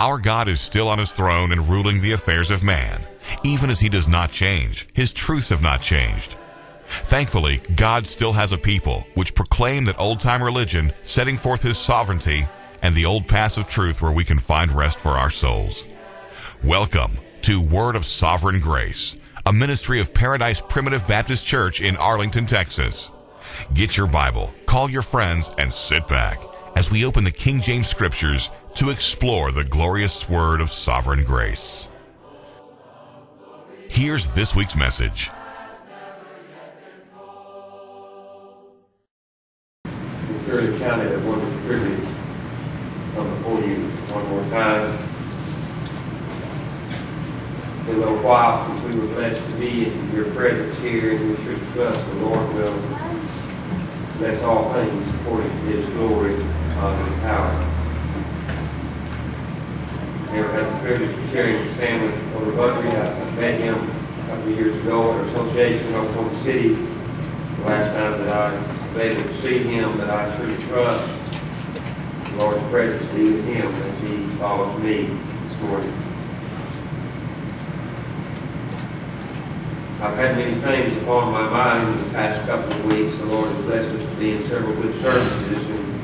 Our God is still on his throne and ruling the affairs of man. Even as he does not change, his truths have not changed. Thankfully, God still has a people which proclaim that old-time religion, setting forth his sovereignty, and the old paths of truth where we can find rest for our souls. Welcome to Word of Sovereign Grace, a ministry of Paradise Primitive Baptist Church in Arlington, Texas. Get your Bible, call your friends, and sit back as we open the King James Scriptures to explore the glorious Word of Sovereign Grace. Here's this week's message. We surely count it a wonderful privilege to come before you one more time. It's been a little while since we were blessed to be in your presence here, and we should trust the Lord will bless all things according to his glory, honor, and power. Never had the privilege of sharing his family over Buttery. I met him a couple of years ago at our association in Oklahoma City. The last time that I was able to see him, that I truly trust the Lord's presence to be with him as he follows me this morning. I've had many things upon my mind in the past couple of weeks. The Lord has blessed us to be in several good services, and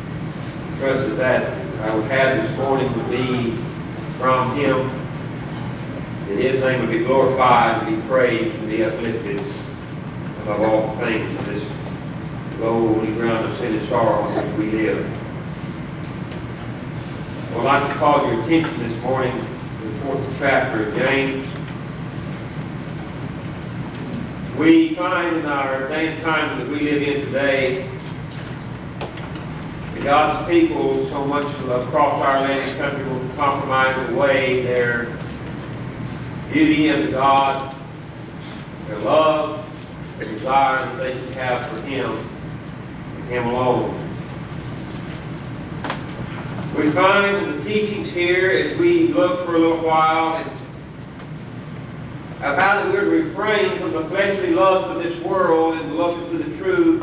I trust that I would have this morning would be from him, that his name would be glorified, to be praised, and be uplifted above all things of this lowly ground of sin and sorrow on which we live. I would like to call your attention this morning to the 4th chapter of James. We find in our day and time that we live in today that God's people so much across our land and country will compromise away their beauty unto God, their love, their desire that they should have for Him and Him alone. We find in the teachings here, as we look for a little while, of how that we're to refrain from the fleshly lust of this world and look to the true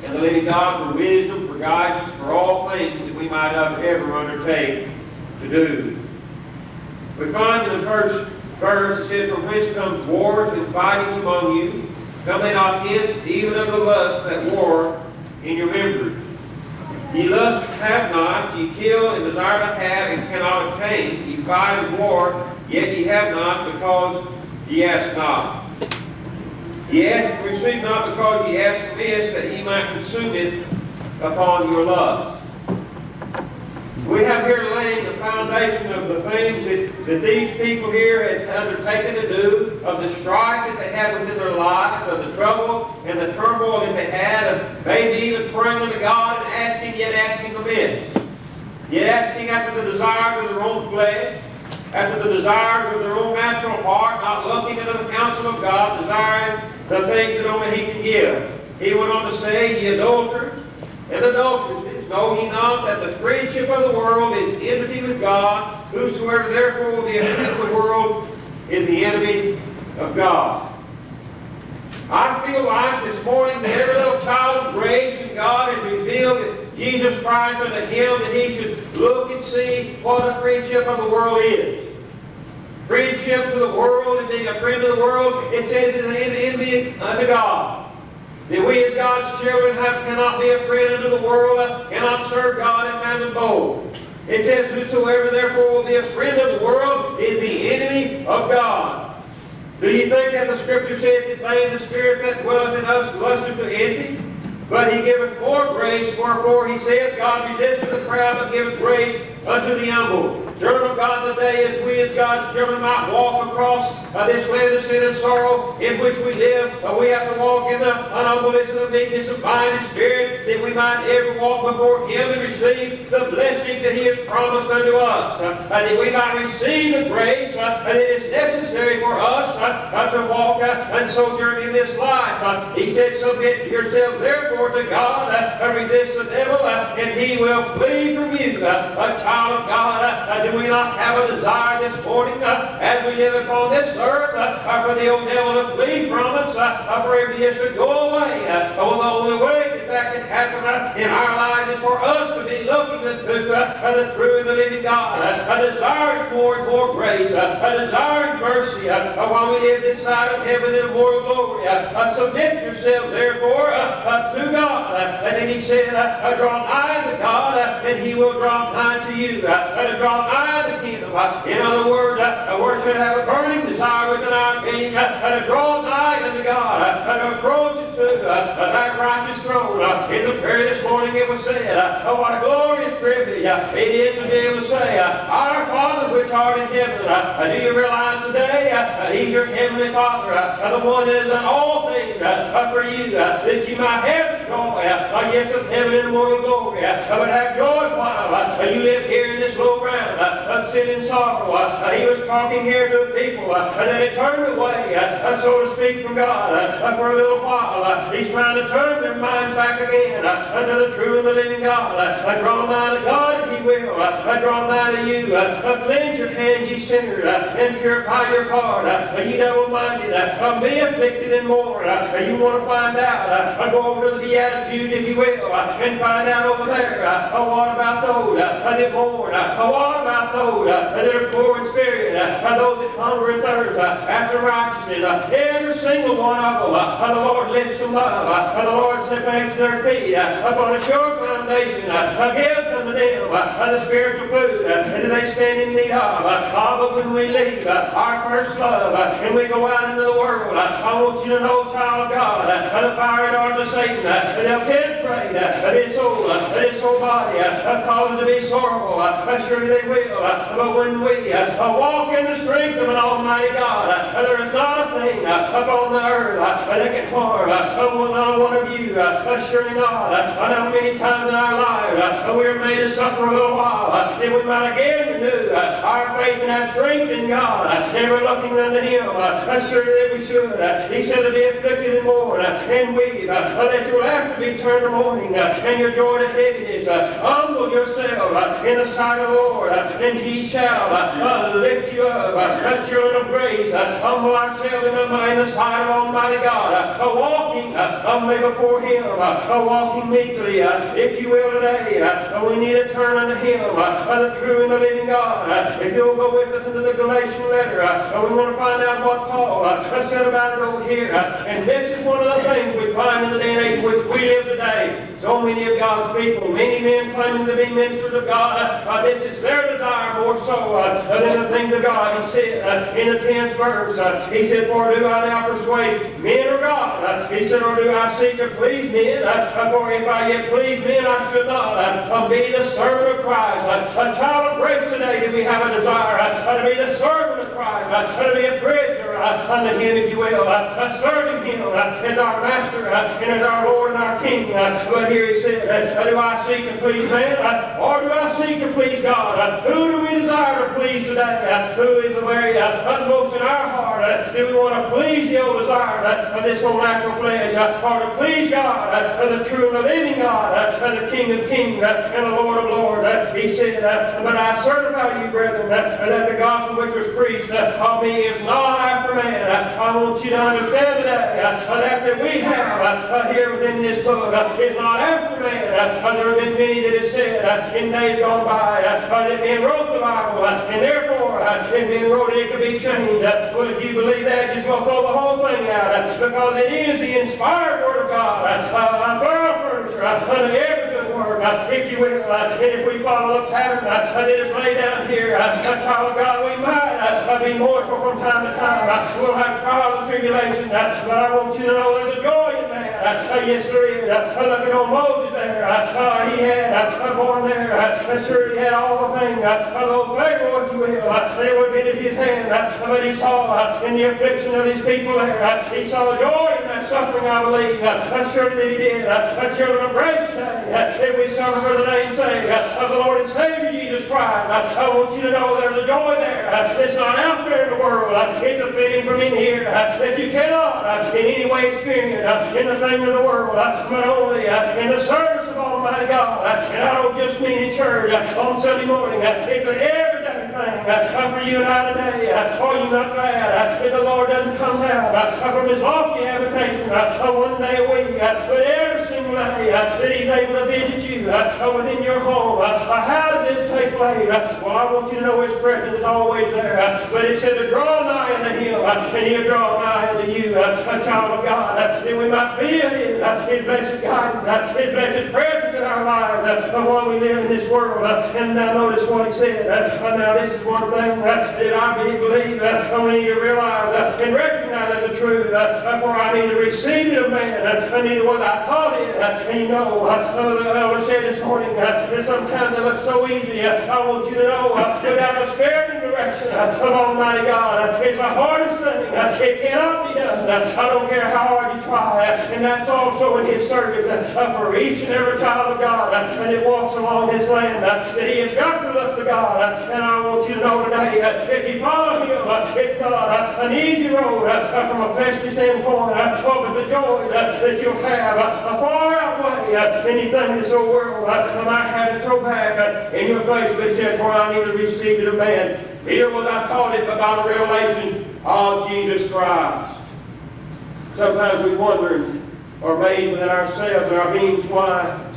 and the living God for wisdom, for guidance, for all things that we might ever undertake to do. We find in the first verse, it says, "From whence comes wars and fightings among you? Come they not hence, even of the lust that war in your members? Ye lust have not, ye kill and desire to have and cannot obtain. Ye fight and war, yet ye have not, because ye ask not. Ye ask and receive not, because ye ask amiss, that ye might consume it upon your lust." We have here laying the foundation of the things that these people here had undertaken to do, of the strife that they had within their lives, of the trouble and the turmoil that they had, of maybe even praying unto God and asking, yet asking amiss. Yet asking after the desires of their own flesh, after the desires of their own natural heart, not looking into the counsel of God, desiring the things that only He can give. He went on to say, "Ye adulterers and adulteresses, know ye not that the friendship of the world is enmity with God? Whosoever therefore will be a friend of the world is the enemy of God." I feel like this morning that every little child of grace in God has revealed Jesus Christ unto him, that he should look and see what a friendship of the world is. Friendship to the world and being a friend of the world, it says, is an enemy unto God. That we as God's children cannot be a friend unto the world, cannot serve God and mammon both. It says, "Whosoever therefore will be a friend of the world is the enemy of God." Do you think that the Scripture says that they in the Spirit that dwelleth in us lusteth to envy? But He giveth more grace, wherefore He saith, "God resisteth the proud, but giveth grace unto the humble." Children of God, today, as we as God's children might walk across this land of sin and sorrow in which we live, we have to walk in the humbleness and the meekness of mind and spirit, that we might ever walk before Him and receive the blessing that He has promised unto us. That we might receive the grace that is necessary for us to walk and sojourn in this life. He said, "Submit yourselves therefore to God, resist the devil, and he will flee from you." A child of God, do we not have a desire this morning, as we live upon this earth, for the old devil to flee from us, for him just to go away? Well, the only way that that can happen in our lives is for us to be looking to the true and the living God, desiring more and more grace, desiring mercy while we live this side of heaven in immortal glory. Submit yourselves, therefore, to God. And then he said, draw nigh to God, and he will draw nigh to you. Draw nigh to him. In other words, we should have a burning desire within our being to draw nigh unto God, to approach to that righteous throne. In the prayer this morning it was said, what a glorious privilege it is to be able to say, Our Father which art in heaven. Do you realize today He's your heavenly Father, the one that has done all things for you, that you might have the joy, yes, of heaven and immortal glory, but have joy while you live here in this low ground of sin and sorrow. He was talking here to a people that had turned away, so to speak, from God for a little while. He's trying to turn their minds back again unto the true and the living God. Draw nigh to God if He will. Draw nigh to you. Cleanse your hands, ye sinners, and purify your heart. Ye double-minded, be afflicted and mourn. You want to find out, go over to the Beatitudes if you will, and find out over there, what about those that mourn? What about those that are poor in spirit? Those that hunger and thirst after righteousness? Every single one of them, the Lord lifts them up. The Lord set back their feet upon a sure foundation. Gives unto them the spiritual food that they stand in need of. But when we leave our first love and we go out into the world, I want you to know, child of God, the fiery darts of Satan, they'll penetrate this whole body, cause it to be sorrowful. Surely they will. But when we walk in the strength of an Almighty God, there is not a thing upon the earth that can harm not one of you. Surely not. How many times in our lives we are made to suffer a little while, that we might again renew our faith and our strength in God, and we're looking unto Him. Surely that we should. He said to be afflicted and mourn and weep, that you will have to be turned to mourning, and your joy to heaviness. Humble yourself in the sight of the Lord, and He shall lift you up. Children of grace, humble ourselves in the sight of Almighty God, walking humbly before Him, walking meekly, if you will today. We need to turn unto Him, the true and the living God. If you'll go with us into the Galatian letter, we want to find out what Paul said about it over here. And this is one of the things we find in the day and age in which we live today. So many of God's people, many men claiming to be ministers of God, this is their desire more so than the things of God. He said in the 10th verse, he said, For do I now persuade men or God? He said, Or do I seek to please men? For if I yet please men, I should not be the servant of Christ. A child of grace today, do we have a desire to be the servant of Christ, to be a prisoner unto Him, if you will, serving Him as our Master and as our Lord and our King. But here he said, do I seek to please man, or do I seek to please God? Who do we desire to please today? Who is the very utmost in our heart? Do we want to please the old desire of this old natural flesh, or to please God, the true and the living God, the King of kings and the Lord of lords? He said, But I certify you, brethren, that the gospel which was preached of me is not after man. I want you to understand today that we have here within this book is not after man. There have been many that have said in days gone by that men wrote the Bible, and therefore if men wrote it, it could be changed. Well, if you believe that, just go throw the whole thing out, because it is the inspired Word of God, a thorough furniture unto every good work, if you will. And if we follow the pattern that is laid down here, child of God, we might be mournful from time to time. We'll have trials and tribulations, but I want you to know there's a joy in that. Yes, there is. Look at old Moses there. He had born there. Sure, he had all the things. Those Pharaoh, if you will, they were been in his hand. But he saw in the affliction of his people there, he saw joy in that suffering, I believe. Surely that he did. Children of grace today, if we suffer for the name's sake of the Lord and Savior Jesus Christ, I want you to know there's a joy there. It's not out there in the world. It's a feeling from in here that you cannot in any way experience in the things of the world, but only in the service of Almighty God. And I don't just mean in church on Sunday morning. It's an everyday thing for you and I today. Are you not glad if the Lord doesn't come down from His lofty habitation one day a week, but every single today that He's able to visit you within your home. How does this take place? Well, I want you to know His presence is always there. But it said to draw nigh unto Him, and He'll draw nigh unto you, a child of God, that we might feel His blessed guidance, His blessed presence in our lives while we live in this world. And now notice what He said. Now this is one thing that I believe we need to realize and recognize as the truth. For I neither received it of man, neither was I taught it. And you know, the elder said this morning that sometimes it looks so easy. I want you to know, without the spirit and direction of Almighty God, it's the hardest thing. It cannot be done. I don't care how hard you try. And that's also in His service for each and every child of God that walks along His land, that He has got to look to God. And I want you to know today, if you follow Him, it's not an easy road from a fleshly standpoint, but the joy that you'll have far outweigh anything this old world might have to throw back in your face. But He said, for I neither received it of man, neither was I taught it, but by the revelation of Jesus Christ. Sometimes we wonder, or made within ourselves and our beings, why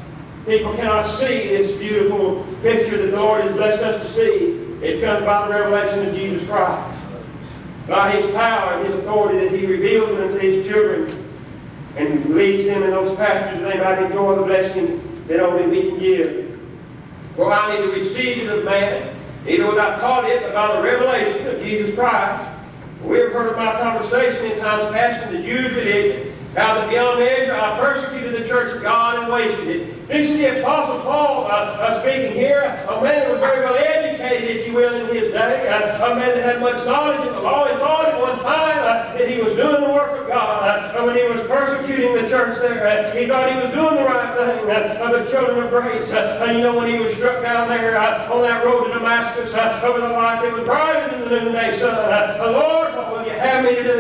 people cannot see this beautiful picture that the Lord has blessed us to see. It comes by the revelation of Jesus Christ. By His power and His authority that He reveals unto His children and leads them in those pastures that they might enjoy the blessing that only we can give. For I neither received it of man, neither was I taught it, but by the revelation of Jesus Christ. We have heard of my conversation in times past in the Jews' religion, how that beyond measure I persecuted the church of God and wasted it. This is the Apostle Paul speaking here, a man that was very well educated, if you will, in his day, a man that had much knowledge in the law. He thought at one time that he was doing the work of God. When he was persecuting the church there, he thought he was doing the right thing of the children of grace. You know, when he was struck down there on that road to Damascus over the light that was brighter than the noonday sun, Lord, what will you have me to do?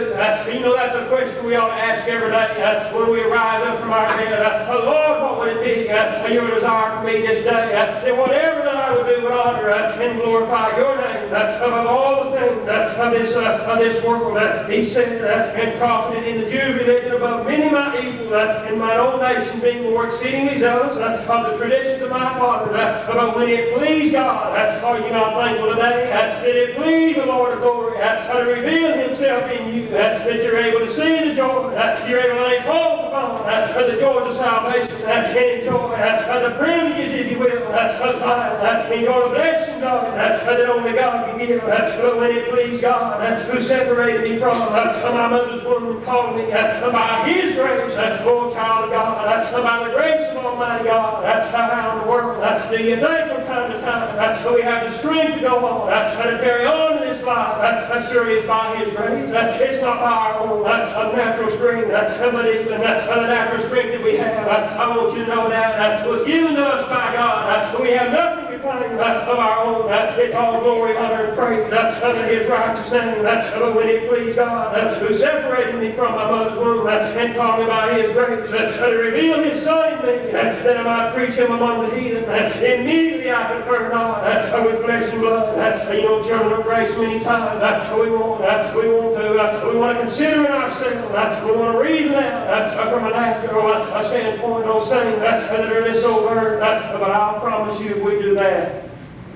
You know, that's a question we ought to ask every day when we rise up from our bed. Lord, what would it be your desire for me this day? That whatever that I would do would honor and glorify your name above all the things of this world. He said and profited in the Jews' religion above many my evil in my own nation, being more exceedingly zealous of the traditions of my fathers. But when it pleased God, are you not thankful today that it pleased the Lord of glory to reveal Himself in you, that you're able to see the joy, you're able to lay hold upon the joys of salvation, and enjoy the privileges, if you will, of Zion, enjoy the blessings of it that only God can give. But when it pleased God, who separated me from my mother's womb and called me by His grace, oh child of God, by the grace of Almighty God, around the world, do you think from time to time we have the strength to go on and to carry on in this life? Surely it's by His grace. It's not by our own natural strength, but even the natural strength that we have. I want you to know that was given to us by God. We have nothing to claim of our own. It's all glory, honor, and praise unto His righteous name. But when it pleased God, who separated me from my mother's womb and called me by His grace, to reveal His Son in me, that I might preach Him among the heathen, immediately I conferred not with flesh and blood. You know, children of grace, many times we want to consider in ourselves. We want to reason out from a natural standpoint, those things that are this old earth. But I'll promise you, if we do that,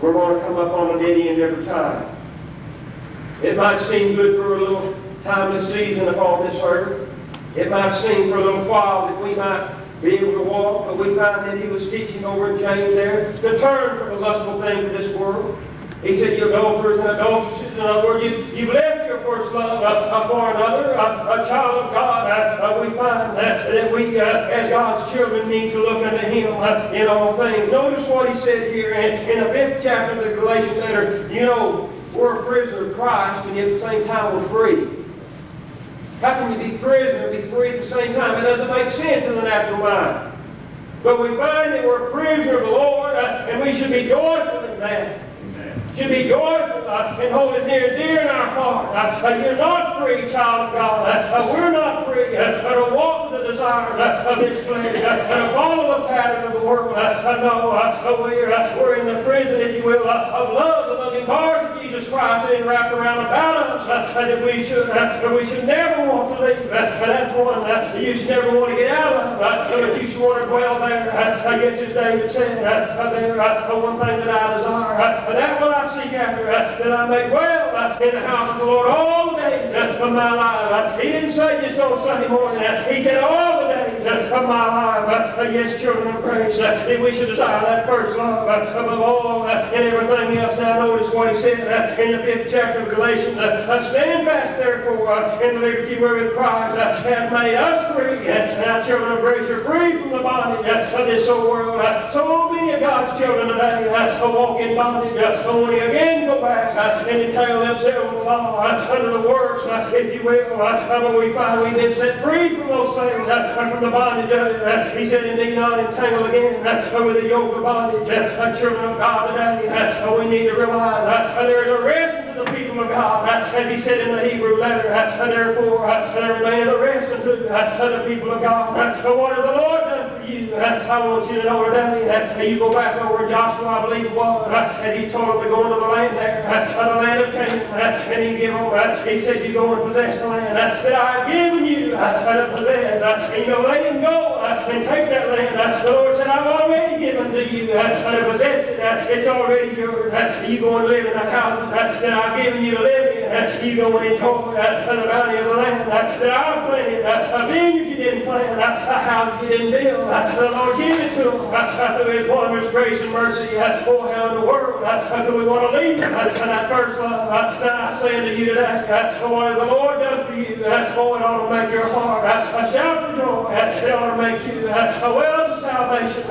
we're going to come up on a dead end every time. It might seem good for a little time this season upon this earth. It might seem for a little while that we might be able to walk, but we find that He was teaching over in James there to turn from the lustful things of this world. He said, you adulterers and adulteresses, in other words, you've left your first love for another, a child of God. We find that we, as God's children, need to look unto Him in all things. Notice what He said here in the 5th chapter of the Galatian letter. You know, we're a prisoner of Christ, and yet at the same time we're free. How can you be prisoner and be free at the same time? It doesn't make sense in the natural mind. But we find that we're a prisoner of the Lord, and we should be joyful in that. Should be joyful and hold it near and dear in our heart. You're not free, child of God. We're not free to walk with the desires of this flesh and to follow the pattern of the world. No, we're in the prison, if you will, of love, the loving bars of Jesus Christ, and wrapped around about us loves that we should never want to leave. That's one you should never want to get out of, but you should want to dwell there. I guess as David said, one thing that I desire, that will I seek after, that I may dwell in the house of the Lord all the days of my life. He didn't say just on Sunday morning. He said all the days of my life. Yes, children of grace, if we should desire that first love above all and everything else. Now notice what he said in the 5th chapter of Galatians. Stand fast therefore in the liberty wherewith Christ hath made us free. Now children of grace are free from the bondage of this old world. So many of God's children today walk in bondage, only again go back and entangle themselves with law under the works, if you will. But we find we've been set free from those things, from the bondage of it. He said, indeed, not entangled again with the yoke of bondage. Children of God today, we need to realize there is a rest unto the people of God, as he said in the Hebrew letter. Therefore, there remaineth a rest unto the people of God. What has the Lord done for you? I want you to know today, you go back over Joshua, I believe it was, and he told them to go into the land there, the land of Canaan, and he gave them, he said, you go and possess the land that I have given you to possess. And they didn't go and take that land. The Lord said, I've already given to you to possess it. It's already yours. You go and live in the houses that I've given you to live in. You go and enjoy the bounty of the land that I've planted. A vineyard you didn't plant, a house you didn't build. The Lord gave it to them through His wondrous grace and mercy. Oh, how in the world do we want to leave that first love? Now I say unto you today, what has the Lord done for you? Oh, it ought to make your heart shout for joy. It ought to make you wells of salvation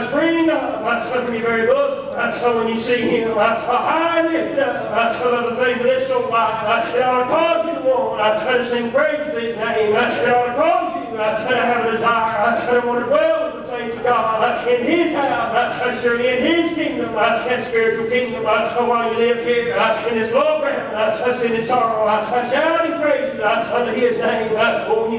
springing up from your very bosom when you see Him high and lifted up above the things of this old life. It ought to cause you to want to sing praise to His name. It ought to cause you to have a desire to want to dwell with the saints of God in His house, surely in His kingdom and spiritual kingdom while you live here in this low ground of sin and sorrow. Shout His praises unto His name. Oh,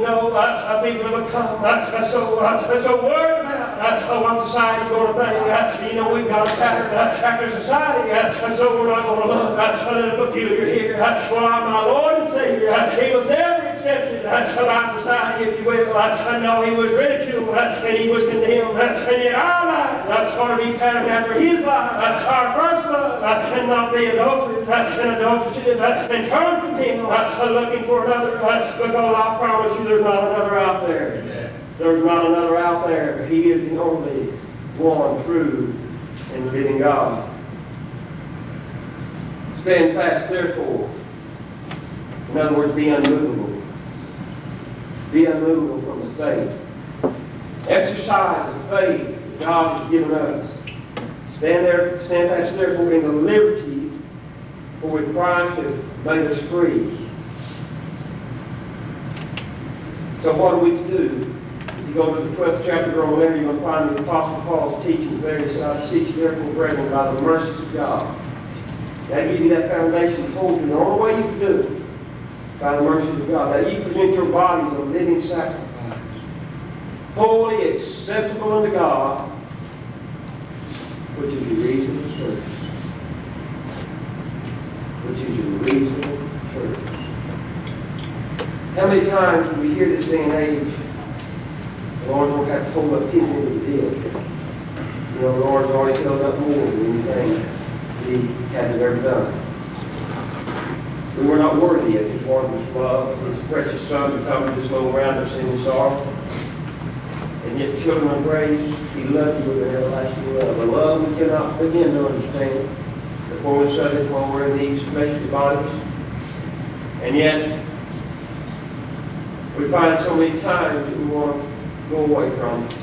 people have become so worried about what society's going to think. We've got a pattern after society, so we're not going to look a little peculiar here. Well, my Lord and Savior, He was never accepted by society, if you will. No, He was ridiculed and He was condemned. And yet our lives ought to be patterned after His life, our first love, and not be adulterers and adulteresses, and turn from Him looking for another, because I promise you there's not another out there. There's not another out there. He is the only one true and living God. Stand fast, therefore. In other words, be unmovable. Be unmovable from the faith. Exercise the faith that God has given us. Stand fast, therefore, in the liberty wherewith Christ has made us free. So what are we to do? If you go to the 12th chapter or whenever, you're going to find the Apostle Paul's teachings there. He said, I beseech you therefore, brethren, by the mercies of God. That gives you that foundation to hold you. The only way you can do it, by the mercies of God, that you present your bodies a living sacrifice, holy, acceptable unto God, which is your reasonable service. Which is your reasonable service. How many times do we hear this day and age, the Lord won't have to hold up His end of the deal? The Lord's already held up more than anything He hasn't ever done. We were not worthy of His wondrous love, His precious Son to come to this little round of sin and sorrow. And yet, children of grace, He loved you with an everlasting love. A love we cannot begin to understand before we're subject while we're in these fleshly bodies. And yet, we find so many times that we want to go away from it.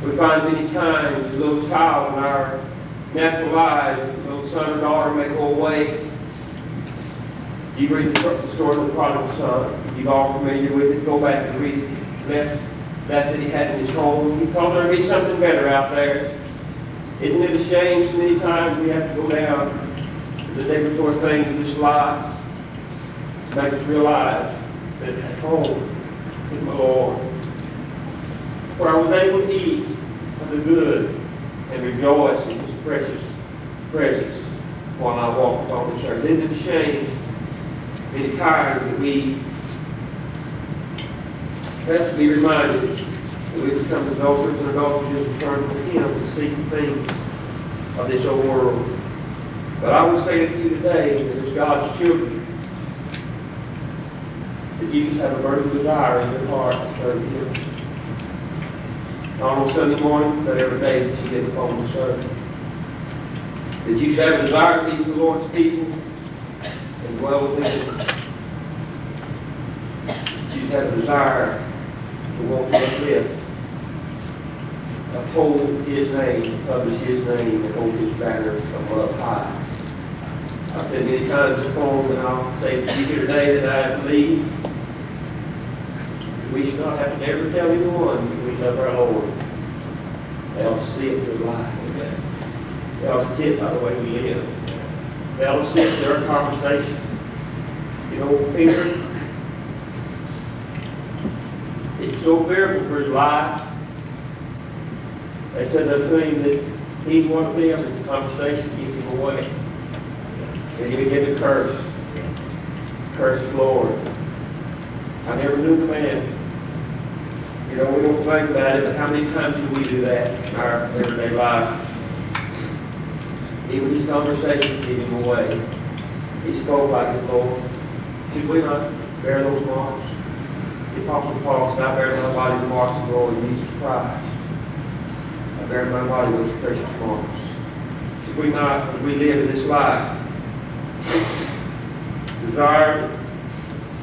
We find many times a little child in our natural lives, a little son or daughter may go away. You read the story of the prodigal son. You're all familiar with it. Go back and read it. Left that he had in his home. He thought there'd be something better out there. Isn't it a shame so many times we have to go down to the degradatory things of this life to make us realize that at home is my Lord, where I was able to eat of the good and rejoice in His precious presence while I walked upon this earth. Isn't it a shame many times that we have to be reminded that we become adulterers and adulteresses and turn from Him to seek the things of this old world. But I will say to you today that as God's children, that you just have a burning desire in your heart to serve Him. Not on Sunday morning, but every day that you get upon the service. That you have a desire to be the Lord's people and dwell with Him. That you have a desire to walk to uplift, uphold His name, publish His name, and hold His banner from up high. I've said many times before, and I'll say to you here today that I believe we should not have to ever tell anyone that we love our Lord. They ought to see it through life. They ought to see it by the way we live. They ought to see it through our conversation. You know, Peter, it's so fearful for his life. They said unto him that he wanted them, his conversation, keep him away. And he began to curse. Curse the Lord. I never knew the man. You know, we don't think about it, but how many times do we do that in our everyday life? Even his conversation gave him away. He spoke like the Lord. Should we not bear those marks? The Apostle Paul said, I bear my body the marks of the Lord Jesus Christ. I bear my body those precious marks. Should we not, as we live in this life, desire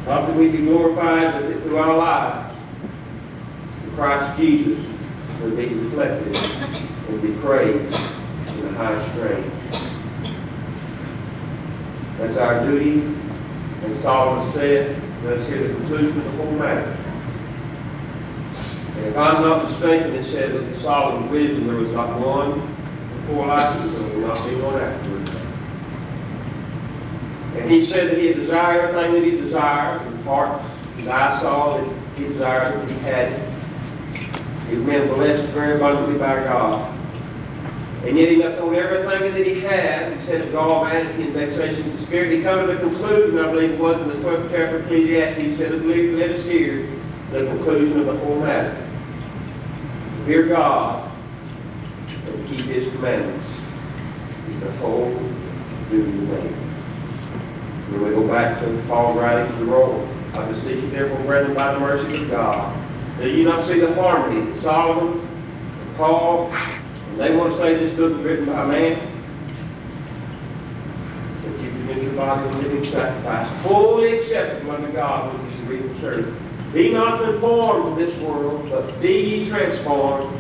not that we be glorified, but that through our lives, Christ Jesus would be reflected and be praised in the highest strain. That's our duty, and Solomon said, let's hear the conclusion of the whole matter. And if I'm not mistaken, it said that in Solomon's wisdom there was not one before Elijah, and there will not be one afterwards. And he said that he had desired everything that he desired, in part, his eyes saw that he desired that he had it. He was been blessed very abundantly by God. And yet he left on everything that he had, instead of gall, vanity, and vexation of the spirit. He come to the conclusion, I believe it was in the 12th chapter of Ecclesiastes, he said, let us hear the conclusion of the whole matter. Fear God and keep His commandments is the whole duty of man. When we go back to Paul's writing to the Romans, I beseech you therefore, brethren, by the mercy of God, do you not see the harmony that Solomon and Paul, and they want to say this book was written by man? That you present your body as a living sacrifice, wholly acceptable unto God, which is the reasonable service. Be not conformed to this world, but be ye transformed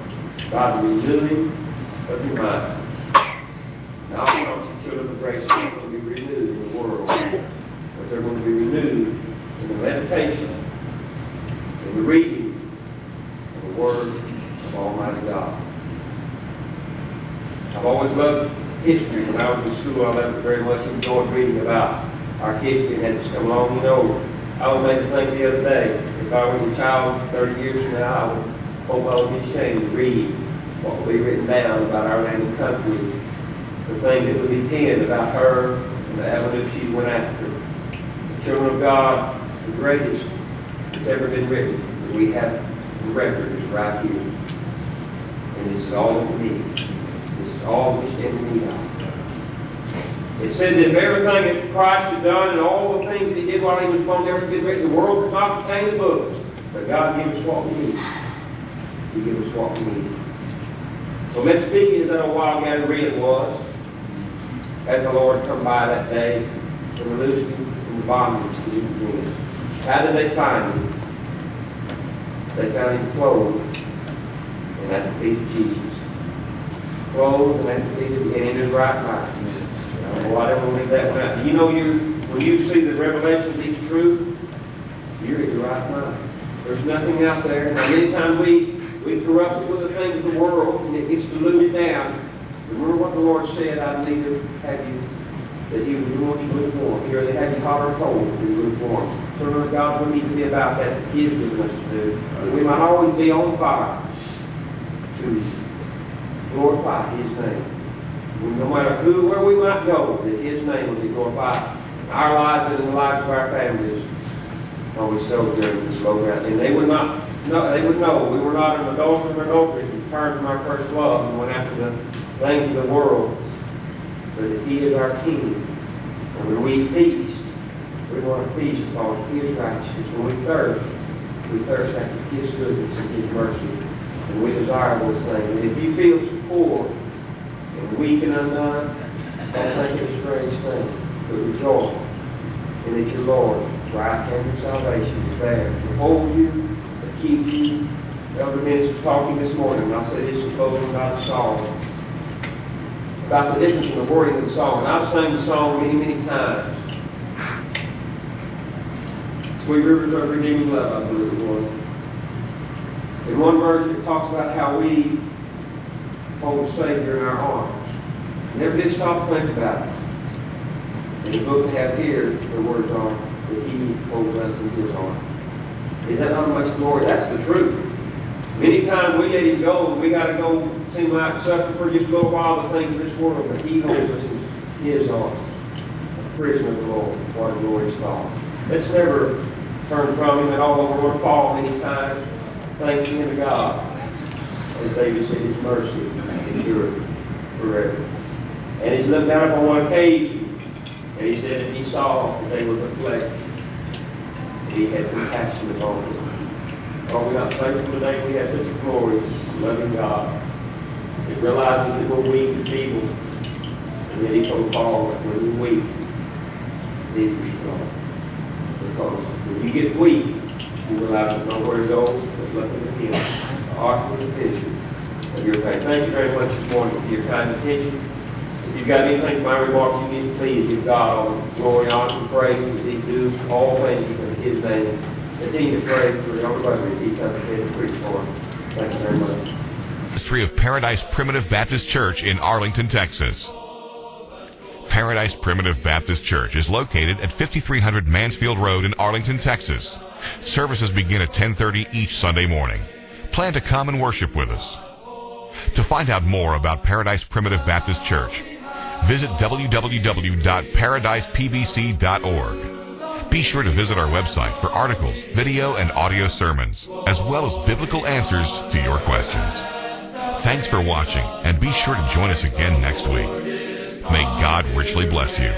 by the renewing of your mind. Now, I promise you, children of grace are going to be renewed in the world, but they're going to be renewed in the meditation, in the reading, the Word of Almighty God. I've always loved history. When I was in school, I very much enjoyed reading about our history and had this come along. You know, I was made to think the other day, if I was a child 30 years from now, I would hope I would be ashamed to read what would be written down about our land and country, the things that would be penned about her and the avenue she went after. The children of God, the greatest that's ever been written, that we have the record is right here. And this is all that we need. This is all we stand in need of. It said that everything that Christ had done and all the things that He did while He was upon the earth had been written. The world could not contain the books. But God gave us what we need. He gave us what we need. So let's be as that old wild Gadarene was, as the Lord come by that day and released him from the bondage that he was in. How did they find him? They found him clothed and at the feet of Jesus. Clothed and at the feet of Jesus, and in his right mind. Well, I don't believe that one out. You know, when you see the revelation of these truths, you're in your right mind. There's nothing out there. Now, many times we corrupt it with the things of the world, and it gets diluted down. Remember what the Lord said, I need to have you, that He would want you lukewarm. Here they have you hot or cold to be lukewarm. Children of God, we need to be about that He has given us to do. That we might always be on fire to glorify His name. No matter where we might go, that His name will be glorified. our lives and the lives of our families while we sojourn this low ground. And they would know we were not in adultery or adultery, we turned from our first love and went after the things of the world, but that He is our King. And when we feast, we want to feast because He is righteous. When we thirst after His goodness and His mercy. And we desire those things. And if you feel so poor and weak and undone, don't think it a strange thing, but rejoice in that your Lord, right hand of salvation, is there to hold you, to keep you. Elder Minister talking this morning, and I'll say this in closing about the song, about the difference in the wording of the song. And I've sang the song many, many times. Sweet Rivers of Redeeming Love, I believe it was. In one verse, it talks about how we hold the Savior in our arms. Never did stop to think about it. In the book they have here, the words are that He holds us in His arms. Is that not much glory? That's the truth. Many times we let Him go, and we got to go, seem like suffer for just a little while the things of this world, but He holds us in His arms. A prisoner of the Lord, what a glorious thought. Let's never turn from Him at all. We're going to fall many times. Thanks be unto God. As David said, His mercy endureth forever. And He's looked down upon one occasion, and He said that He saw that they were perplexed. He had compassion upon them. Are we not thankful today we have such a glorious, loving God that realizes that we're weak and feeble, and yet He told Paul that when you're weak, He's strong. Because when you get weak, you realize there's nowhere to go, there's nothing to Him. The ark was the vision of your faith. Thank you very much this morning for your kind attention. If you've got anything to my remarks, you need to please give God all the glory, honor, and praise as He do all things in His name. Continue to pray for everybody that He comes here to preach for. Thank you very much. Ministry of Paradise Primitive Baptist Church in Arlington, Texas. Paradise Primitive Baptist Church is located at 5300 Mansfield Road in Arlington, Texas. Services begin at 10:30 each Sunday morning. Plan to come and worship with us. To find out more about Paradise Primitive Baptist Church, visit www.paradisepbc.org. Be sure to visit our website for articles, video, and audio sermons, as well as biblical answers to your questions. Thanks for watching, and be sure to join us again next week. May God richly bless you.